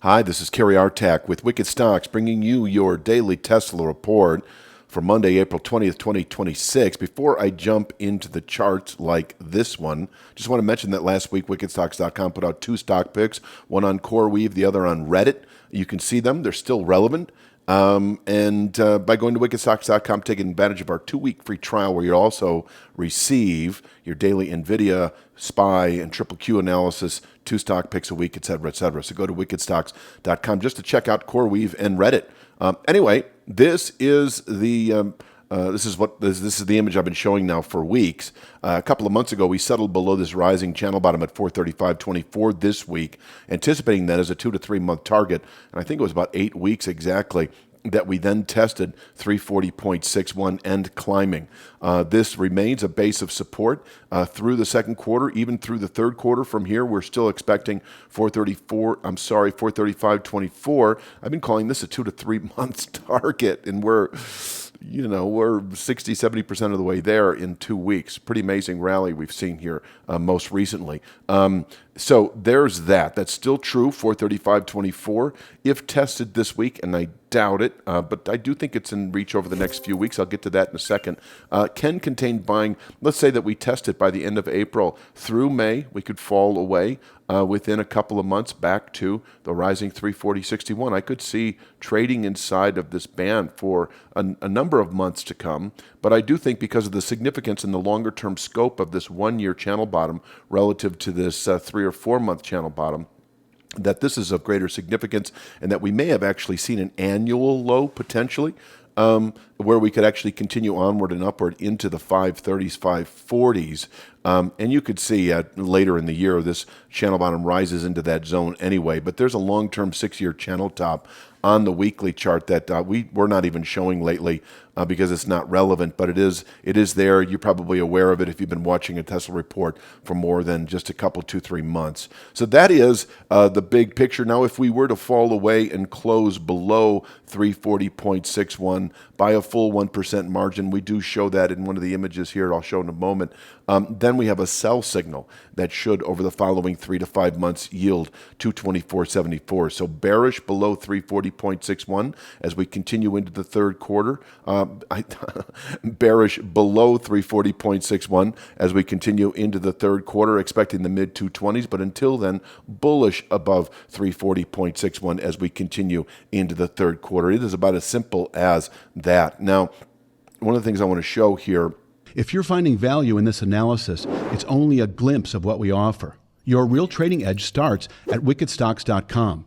Hi, this is Kerry Artak with Wicked Stocks, bringing you your daily Tesla report for Monday, April 20th, 2026. Before I jump into the charts like this one, just want to mention that last week, wickedstocks.com put out 2 stock picks, one on CoreWeave, the other on Reddit. You can see them. They're still relevant. By going to wickedstocks.com, taking advantage of our 2-week free trial where you also receive your daily NVIDIA, SPY, and Triple Q analysis, 2 stock picks a week, et cetera, et cetera. So go to wickedstocks.com just to check out CoreWeave and Reddit. Anyway, this is the this is the image I've been showing now for weeks. A couple of months ago, we settled below this rising channel bottom at 435.24 this week, anticipating that as a 2 to 3 month target. And I think it was about 8 weeks exactly that we then tested 340.61 and climbing. This remains a base of support through the second quarter, even through the third quarter. From here, we're still expecting 435.24. I've been calling this a 2 to 3 months target, and we're 60-70% of the way there in 2 weeks. Pretty amazing rally we've seen here most recently. So there's that. That's still true, 435.24. If tested this week, and I doubt it, but I do think it's in reach over the next few weeks. I'll get to that in a second. Can contain buying. Let's say that we test it by the end of April through May. We could fall away within a couple of months back to the rising 340.61. I could see trading inside of this band for a number of months to come. But I do think because of the significance and the longer-term scope of this 1-year channel bottom relative to this 3 or 4 month channel bottom, that this is of greater significance and that we may have actually seen an annual low potentially, where we could actually continue onward and upward into the 530s, 540s. And you could see later in the year this channel bottom rises into that zone anyway. But there's a long-term 6-year channel top on the weekly chart that we're not even showing lately because it's not relevant, but it is there. You're probably aware of it if you've been watching a Tesla report for more than just a couple, 2-3 months. So that is the big picture. Now, if we were to fall away and close below 340.61 by a full 1% margin, we do show that in one of the images here I'll show in a moment, then we have a sell signal that should, over the following 3 to 5 months, yield 224.74. So bearish below 340.61 as we continue into the third quarter. Bearish below 340.61 as we continue into the third quarter, expecting the mid 220s. But until then, bullish above 340.61 as we continue into the third quarter. It is about as simple as that. Now, one of the things I want to show here, if you're finding value in this analysis, it's only a glimpse of what we offer. Your real trading edge starts at wickedstocks.com.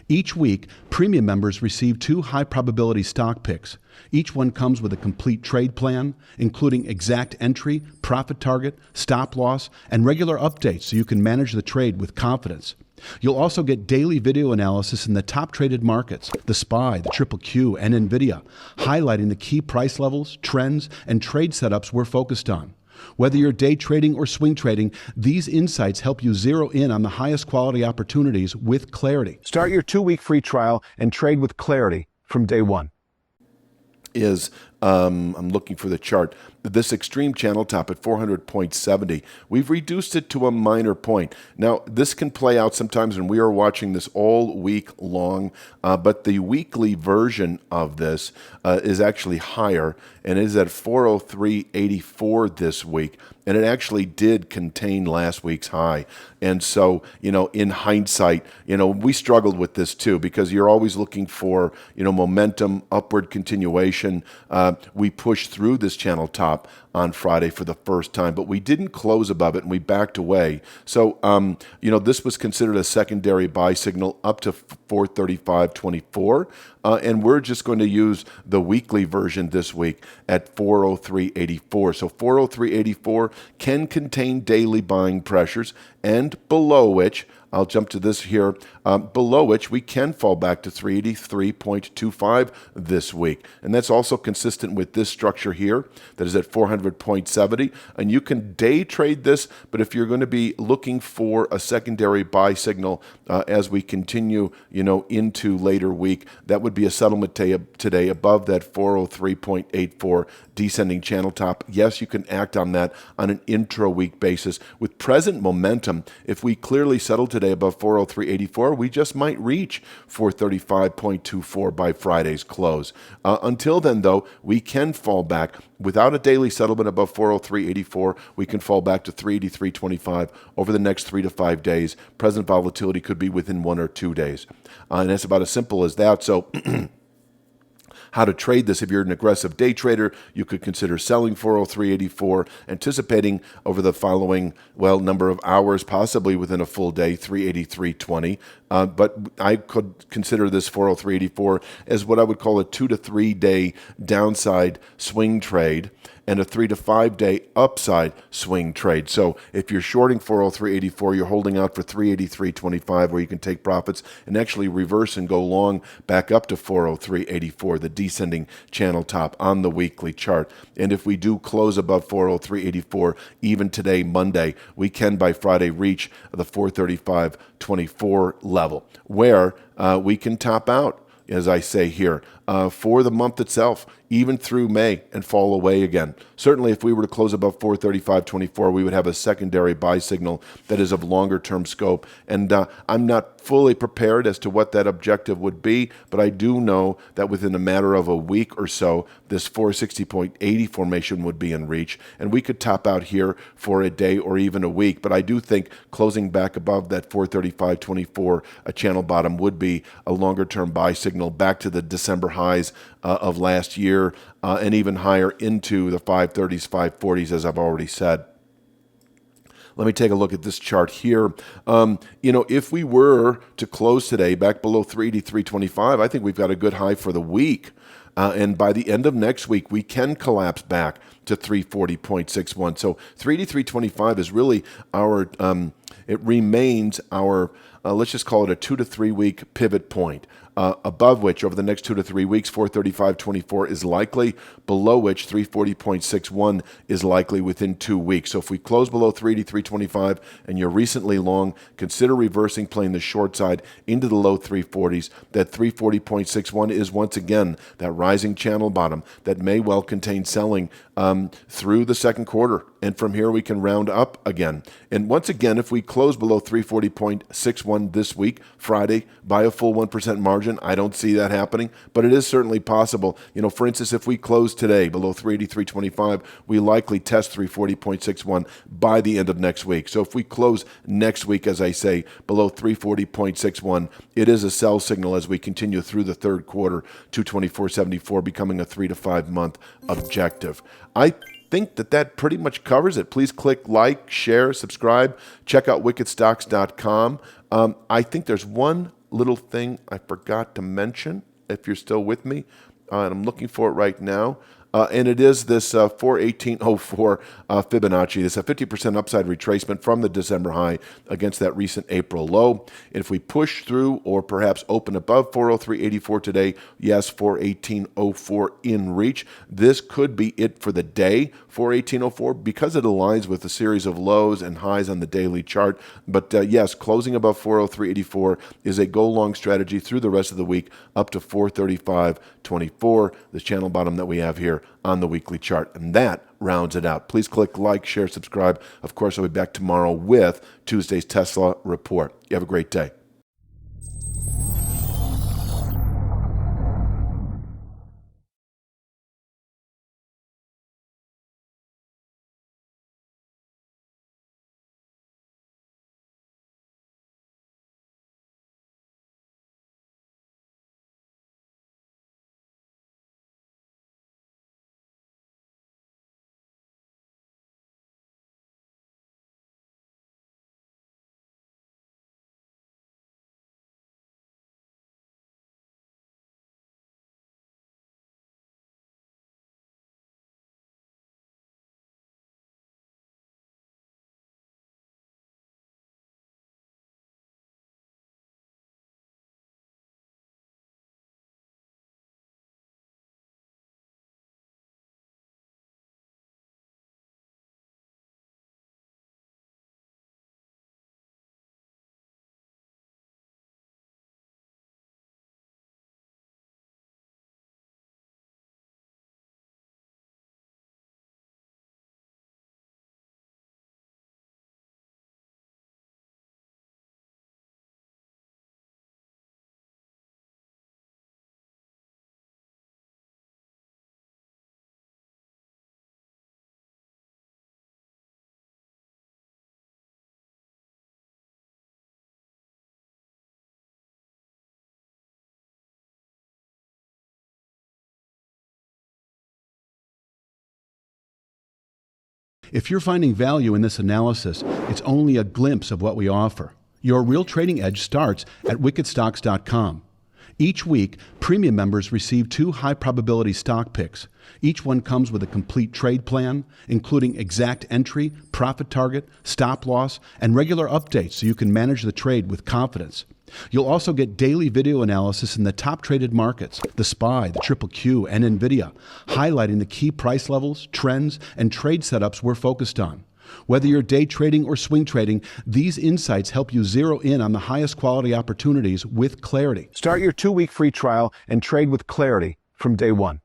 Each week, premium members receive 2 high-probability stock picks. Each one comes with a complete trade plan, including exact entry, profit target, stop loss, and regular updates so you can manage the trade with confidence. You'll also get daily video analysis in the top traded markets, the SPY, the Triple Q, and NVIDIA, highlighting the key price levels, trends, and trade setups we're focused on. Whether you're day trading or swing trading, these insights help you zero in on the highest quality opportunities with clarity. Start your 2-week free trial and trade with clarity from day one. I'm looking for the chart. This extreme channel top at 400.70, we've reduced it to a minor point. Now, this can play out sometimes, and we are watching this all week long, but the weekly version of this is actually higher, and is at 403.84 this week, and it actually did contain last week's high. And so, in hindsight, we struggled with this too, because you're always looking for, momentum, upward continuation. We pushed through this channel top on Friday for the first time, but we didn't close above it and we backed away. So, this was considered a secondary buy signal up to 435.24. And we're just going to use the weekly version this week at 403.84. So 403.84 can contain daily buying pressures, and below which, I'll jump to this here, below which we can fall back to 383.25 this week. And that's also consistent with this structure here that is at 400.70. And you can day trade this, but if you're going to be looking for a secondary buy signal as we continue, into later week, that would be a settlement today above that 403.84 descending channel top. Yes, you can act on that on an intra-week basis. With present momentum, if we clearly settle today today above 403.84, we just might reach 435.24 by Friday's close. Until then, though, we can fall back. Without a daily settlement above 403.84, we can fall back to 383.25 over the next 3 to 5 days. Present volatility could be within 1 or 2 days. And it's about as simple as that. So how to trade this. If you're an aggressive day trader, you could consider selling 403.84, anticipating over the following, number of hours, possibly within a full day, 383.20. But I could consider this 403.84 as what I would call a 2 to 3 day downside swing trade and a 3 to 5 day upside swing trade. So if you're shorting 403.84, you're holding out for 383.25, where you can take profits and actually reverse and go long back up to 403.84, the descending channel top on the weekly chart. And if we do close above 403.84, even today, Monday, we can by Friday reach the 435.24 level, where we can top out, as I say here, for the month itself, even through May, and fall away again. Certainly, if we were to close above 435.24, we would have a secondary buy signal that is of longer term scope. And I'm not fully prepared as to what that objective would be, but I do know that within a matter of a week or so, this 460.80 formation would be in reach, and we could top out here for a day or even a week. But I do think closing back above that 435.24, a channel bottom, would be a longer term buy signal back to the December highs of last year, and even higher into the 530s, 540s, as I've already said. Let me take a look at this chart here. If we were to close today back below 383.25, I think we've got a good high for the week. And by the end of next week, we can collapse back to 340.61. So 383.25 is really our, it remains our, let's just call it a 2 to 3 week pivot point. Above which, over the next 2 to 3 weeks, 435.24 is likely, below which 340.61 is likely within 2 weeks. So if we close below 383.25 and you're recently long, consider reversing, playing the short side into the low 340s. That 340.61 is once again that rising channel bottom that may well contain selling through the second quarter. And from here, we can round up again. And once again, if we close below 340.61 this week, Friday, by a full 1% margin, I don't see that happening, but it is certainly possible. For instance, if we close today below 383.25, we likely test 340.61 by the end of next week. So if we close next week, as I say, below 340.61, it is a sell signal as we continue through the third quarter, 224.74 becoming a 3 to 5 month objective. I think that pretty much covers it. Please click like, share, subscribe. Check out wickedstocks.com. I think there's one little thing I forgot to mention, if you're still with me, and I'm looking for it right now. And it is this 418.04 Fibonacci. It's a 50% upside retracement from the December high against that recent April low. And if we push through or perhaps open above 403.84 today, yes, 418.04 in reach. This could be it for the day, 418.04, because it aligns with a series of lows and highs on the daily chart. But yes, closing above 403.84 is a go long strategy through the rest of the week up to 435.24, the channel bottom that we have here on the weekly chart. And that rounds it out. Please click like, share, subscribe. Of course, I'll be back tomorrow with Tuesday's Tesla report. You have a great day. If you're finding value in this analysis, it's only a glimpse of what we offer. Your real trading edge starts at wickedstocks.com. Each week, premium members receive 2 high-probability stock picks. Each one comes with a complete trade plan, including exact entry, profit target, stop loss, and regular updates so you can manage the trade with confidence. You'll also get daily video analysis in the top traded markets, the SPY, the Triple Q, and NVIDIA, highlighting the key price levels, trends, and trade setups we're focused on. Whether you're day trading or swing trading, these insights help you zero in on the highest quality opportunities with clarity. Start your 2-week free trial and trade with clarity from day one.